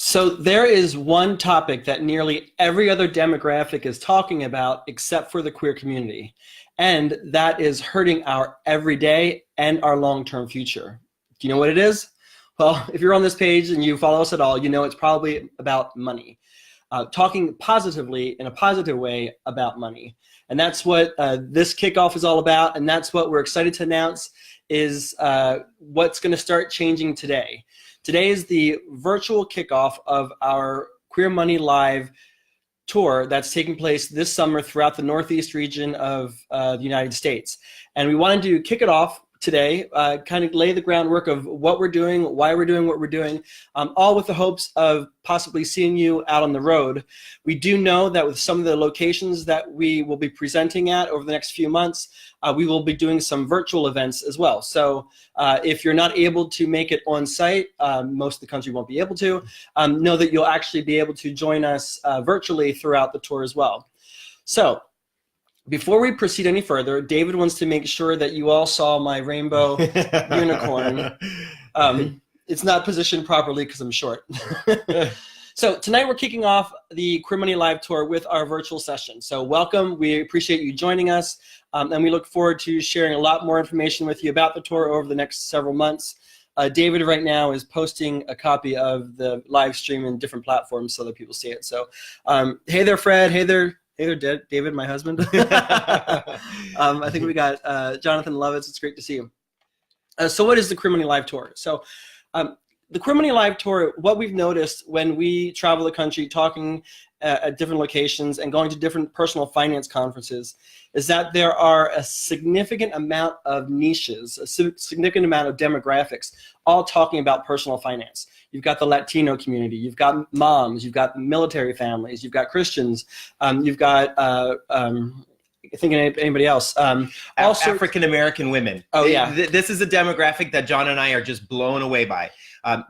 So there is one topic that nearly every other demographic is talking about except for the queer community, and that is hurting our everyday and our long-term future. Do you know what it is? Well, if you're on this page and you follow us at all, you know it's probably about money. Talking positively in a positive way about money. And that's what this kickoff is all about, and that's what we're excited to announce is what's going to start changing today. Today is the virtual kickoff of our Queer Money Live tour that's taking place this summer throughout the Northeast region of the United States. And we wanted to kick it off today, kind of lay the groundwork of what we're doing, why we're doing what we're doing, all with the hopes of possibly seeing you out on the road. We do know that with some of the locations that we will be presenting at over the next few months, we will be doing some virtual events as well. So if you're not able to make it on site, most of the country won't be able to, know that you'll actually be able to join us virtually throughout the tour as well. So before we proceed any further, David wants to make sure that you all saw my rainbow unicorn. It's not positioned properly because I'm short. So tonight we're kicking off the Queer Money Live tour with our virtual session. So welcome, we appreciate you joining us, and we look forward to sharing a lot more information with you about the tour over the next several months. David right now is posting a copy of the live stream in different platforms so that people see it. So hey there, Fred. Hey there, David, my husband. I think we got Jonathan Lovitz. It's great to see you. So what is the Queer Money Live Tour? So the Queer Money Live Tour, what we've noticed when we travel the country talking at different locations and going to different personal finance conferences is that there are a significant amount of niches, a significant amount of demographics all talking about personal finance. You've got the Latino community, you've got moms, you've got military families, you've got Christians, you've got, thinking of anybody else. Also African-American women. Oh, yeah. This is a demographic that John and I are just blown away by.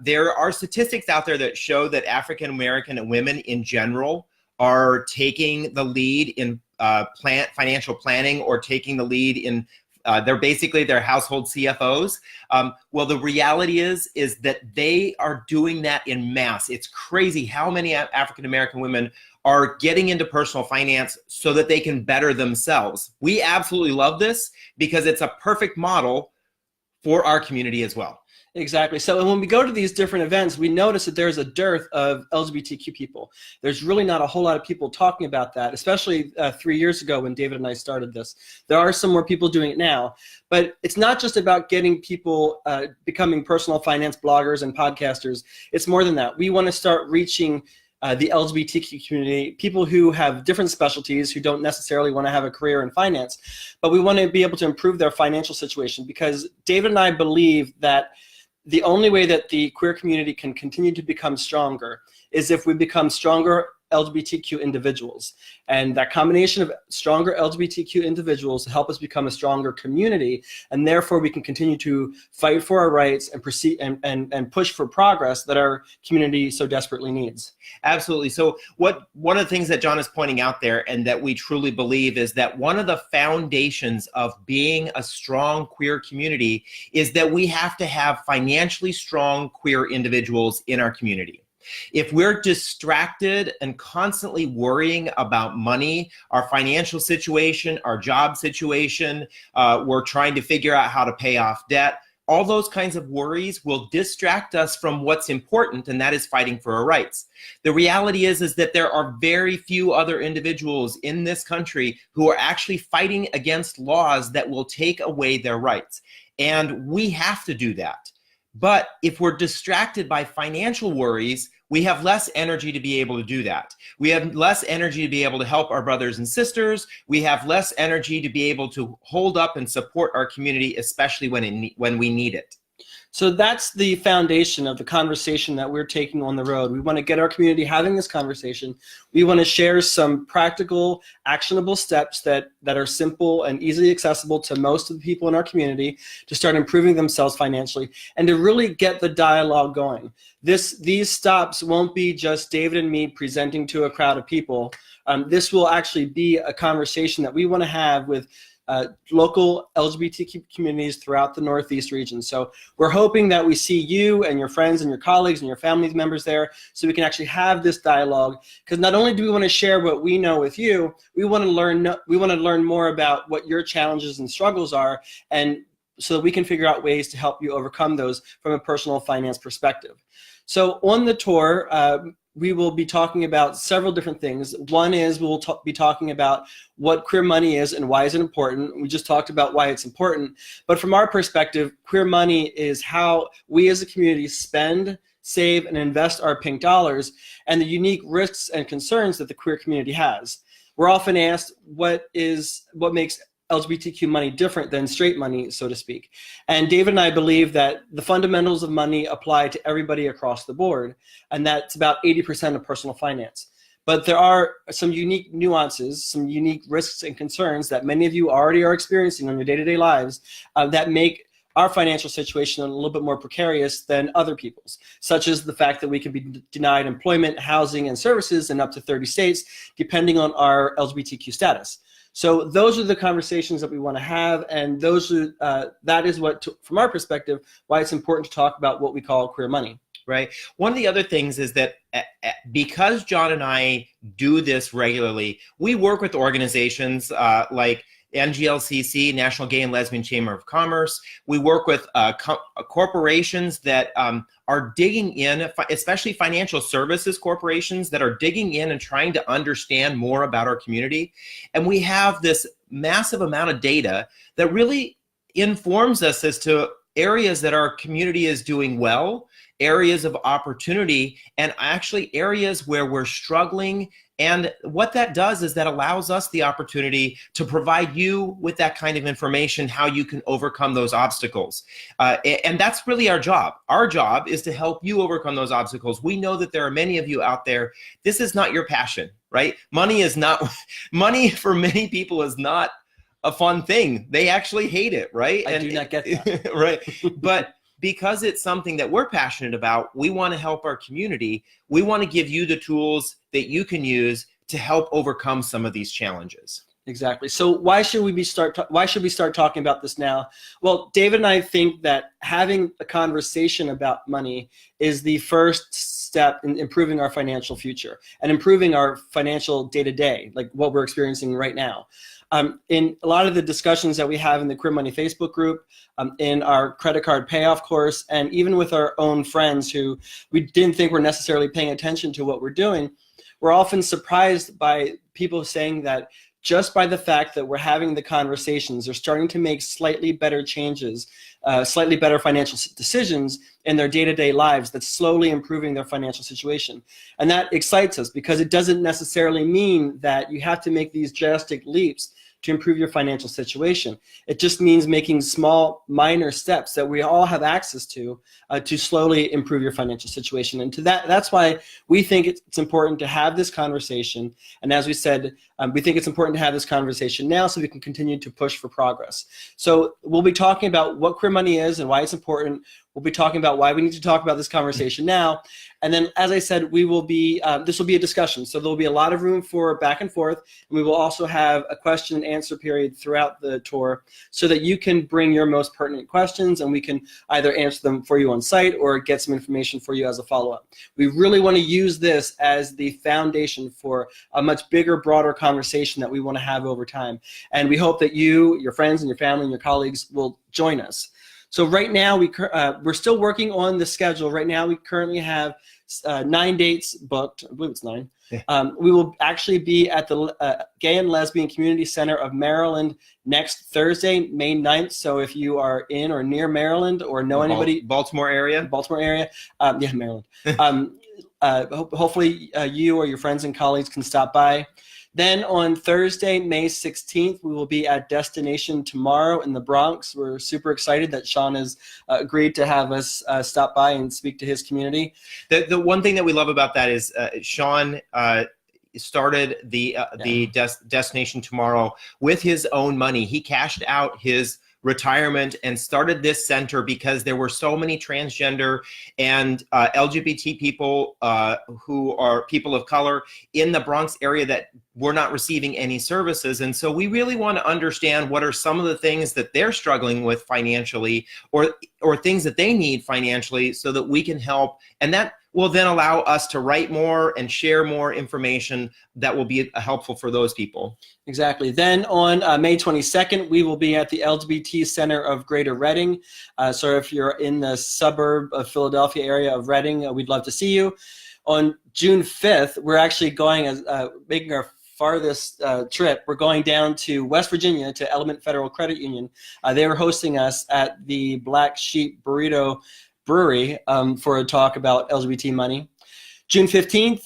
There are statistics out there that show that African-American women in general are taking the lead in financial planning, or taking the lead in they're basically their household CFOs. Well, the reality is that they are doing that in mass. It's crazy how many African-American women are getting into personal finance so that they can better themselves. We absolutely love this because it's a perfect model for our community as well. Exactly. So when we go to these different events, we notice that there's a dearth of LGBTQ people. There's really not a whole lot of people talking about that, especially 3 years ago when David and I started this. There are some more people doing it now, but it's not just about getting people becoming personal finance bloggers and podcasters. It's more than that. We want to start reaching the LGBTQ community, people who have different specialties, who don't necessarily want to have a career in finance, but we want to be able to improve their financial situation, because David and I believe that the only way that the queer community can continue to become stronger is if we become stronger LGBTQ individuals. And that combination of stronger LGBTQ individuals help us become a stronger community, and therefore we can continue to fight for our rights and proceed and push for progress that our community so desperately needs. Absolutely. So one of the things that John is pointing out there, and that we truly believe, is that one of the foundations of being a strong queer community is that we have to have financially strong queer individuals in our community. If we're distracted and constantly worrying about money, our financial situation, our job situation, we're trying to figure out how to pay off debt, all those kinds of worries will distract us from what's important, and that is fighting for our rights. The reality is that there are very few other individuals in this country who are actually fighting against laws that will take away their rights. And we have to do that. But if we're distracted by financial worries, we have less energy to be able to do that. We have less energy to be able to help our brothers and sisters. We have less energy to be able to hold up and support our community, especially when we need it. So that's the foundation of the conversation that we're taking on the road. We want to get our community having this conversation. We want to share some practical, actionable steps that are simple and easily accessible to most of the people in our community to start improving themselves financially and to really get the dialogue going. These stops won't be just David and me presenting to a crowd of people. This will actually be a conversation that we want to have with local LGBTQ communities throughout the Northeast region. So we're hoping that we see you and your friends and your colleagues and your family members there so we can actually have this dialogue, because not only do we want to share what we know with you, we want to learn more about what your challenges and struggles are, and so that we can figure out ways to help you overcome those from a personal finance perspective. So on the tour, we will be talking about several different things. One is we'll be talking about what queer money is and why is it important. We just talked about why it's important. But from our perspective, queer money is how we as a community spend, save, and invest our pink dollars, and the unique risks and concerns that the queer community has. We're often asked what makes LGBTQ money different than straight money, so to speak. And David and I believe that the fundamentals of money apply to everybody across the board, and that's about 80% of personal finance. But there are some unique nuances, some unique risks and concerns that many of you already are experiencing on your day-to-day lives that make our financial situation a little bit more precarious than other people's, such as the fact that we can be denied employment, housing, and services in up to 30 states, depending on our LGBTQ status. So those are the conversations that we want to have, and that is what, from our perspective, why it's important to talk about what we call queer money. Right. One of the other things is that because John and I do this regularly, we work with organizations like NGLCC, National Gay and Lesbian Chamber of Commerce. We work with corporations that are digging in, especially financial services corporations that are digging in and trying to understand more about our community. And we have this massive amount of data that really informs us as to areas that our community is doing well, areas of opportunity, and actually areas where we're struggling. And what that does is that allows us the opportunity to provide you with that kind of information, how you can overcome those obstacles. And that's really our job. Our job is to help you overcome those obstacles. We know that there are many of you out there, this is not your passion, right? Money for many people is not a fun thing. They actually hate it, right? I do not get that. Right. But because it's something that we're passionate about, we want to help our community. We want to give you the tools that you can use to help overcome some of these challenges. Exactly. So why should we start talking about this now? Well, David and I think that having a conversation about money is the first step in improving our financial future and improving our financial day-to-day, like what we're experiencing right now. In a lot of the discussions that we have in the Queer Money Facebook group, in our credit card payoff course, and even with our own friends who we didn't think were necessarily paying attention to what we're doing, we're often surprised by people saying that just by the fact that we're having the conversations, they're starting to make slightly better changes, slightly better financial decisions in their day-to-day lives that's slowly improving their financial situation. And that excites us because it doesn't necessarily mean that you have to make these drastic leaps to improve your financial situation. It just means making small, minor steps that we all have access to slowly improve your financial situation. And that's why we think it's important to have this conversation. And as we said, we think it's important to have this conversation now so we can continue to push for progress. So we'll be talking about what queer money is and why it's important. We'll be talking about why we need to talk about this conversation now. And then, as I said, we will be, this will be a discussion. So there'll be a lot of room for back and forth. And we will also have a question and answer period throughout the tour so that you can bring your most pertinent questions and we can either answer them for you on site or get some information for you as a follow-up. We really want to use this as the foundation for a much bigger, broader conversation that we want to have over time. And we hope that you, your friends and your family and your colleagues will join us. So right now, we're still working on the schedule. Right now, we currently have 9 dates booked. I believe it's 9. Yeah. We will actually be at the Gay and Lesbian Community Center of Maryland next Thursday, May 9th. So if you are in or near Maryland or know anybody. Baltimore area? Yeah, Maryland. Hopefully you or your friends and colleagues can stop by. Then on Thursday, May 16th, we will be at Destination Tomorrow in the Bronx. We're super excited that Sean has agreed to have us stop by and speak to his community. The one thing that we love about that is Sean started the Destination Tomorrow with his own money. He cashed out his retirement, and started this center because there were so many transgender and LGBT people who are people of color in the Bronx area that were not receiving any services. And so we really want to understand what are some of the things that they're struggling with financially, or things that they need financially, so that we can help. And that will then allow us to write more and share more information that will be helpful for those people. Exactly. Then on May 22nd, we will be at the LGBT Center of Greater Reading. So if you're in the suburb of Philadelphia area of Reading, we'd love to see you. On June 5th, we're actually going making our farthest trip. We're going down to West Virginia to Element Federal Credit Union. They were hosting us at the Black Sheep Burrito Brewery for a talk about LGBT money. June 15th,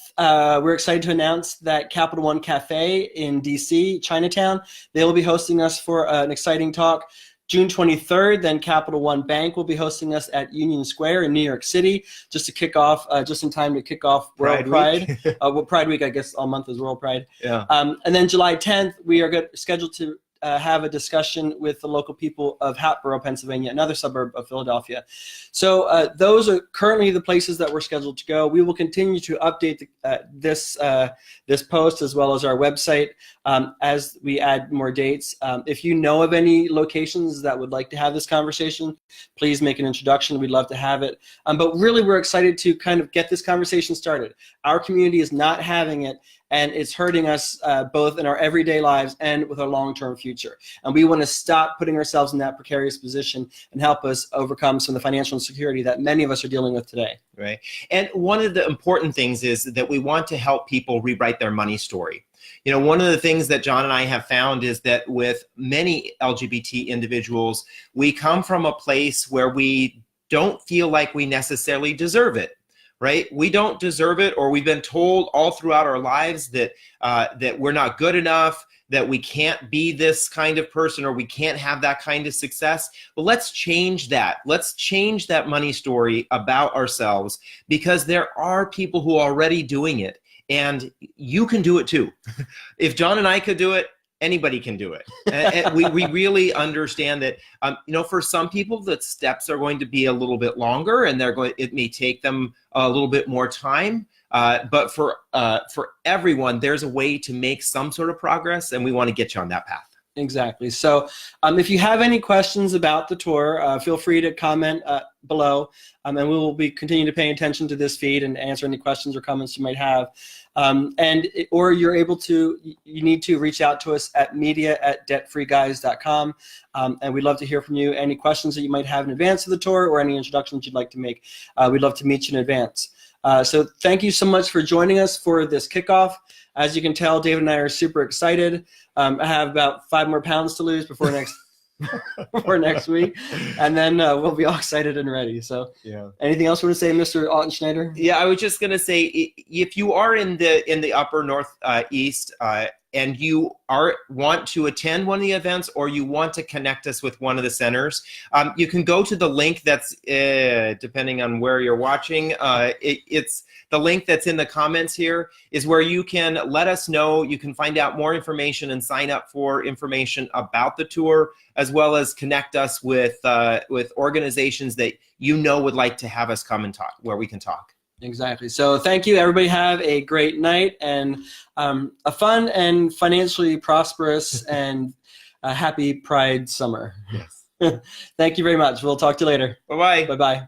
we're excited to announce that Capital One Cafe in DC, Chinatown, they will be hosting us for an exciting talk. June 23rd, then Capital One Bank will be hosting us at Union Square in New York City, just to kick off, just in time to kick off World Pride. Well, Pride Week, I guess, all month is World Pride. Yeah. And then July 10th, we are scheduled to have a discussion with the local people of Hatboro, Pennsylvania, another suburb of Philadelphia. So those are currently the places that we're scheduled to go. We will continue to update this post as well as our website as we add more dates. If you know of any locations that would like to have this conversation, please make an introduction. We'd love to have it. But really, we're excited to kind of get this conversation started. Our community is not having it, and it's hurting us both in our everyday lives and with our long-term future. And we want to stop putting ourselves in that precarious position and help us overcome some of the financial insecurity that many of us are dealing with today. Right. And one of the important things is that we want to help people rewrite their money story. You know, one of the things that John and I have found is that with many LGBT individuals, we come from a place where we don't feel like we necessarily deserve it. Right? We don't deserve it, or we've been told all throughout our lives that that we're not good enough, that we can't be this kind of person, or we can't have that kind of success. But let's change that. Let's change that money story about ourselves, because there are people who are already doing it, and you can do it too. If John and I could do it, anybody can do it. And we really understand that, you know, for some people, the steps are going to be a little bit longer, and it may take them a little bit more time. But for everyone, there's a way to make some sort of progress, and we want to get you on that path. Exactly. So if you have any questions about the tour, feel free to comment below, and we will be continuing to pay attention to this feed and answer any questions or comments you might have. Or you need to reach out to us at media@debtfreeguys.com, and we'd love to hear from you. Any questions that you might have in advance of the tour, or any introductions you'd like to make, we'd love to meet you in advance. So thank you so much for joining us for this kickoff. As you can tell, David and I are super excited. I have about 5 more pounds to lose before next week, and then we'll be all excited and ready. So, yeah. Anything else you want to say, Mr. Altenschneider? Yeah, I was just going to say, if you are in the upper northeast and you want to attend one of the events, or you want to connect us with one of the centers, you can go to the link that's, depending on where you're watching, it's the link that's in the comments here is where you can let us know. You can find out more information and sign up for information about the tour, as well as connect us with organizations that you know would like to have us come and talk, where we can talk. Exactly. So thank you. Everybody have a great night, and a fun and financially prosperous and happy Pride summer. Yes. Thank you very much. We'll talk to you later. Bye-bye. Bye-bye.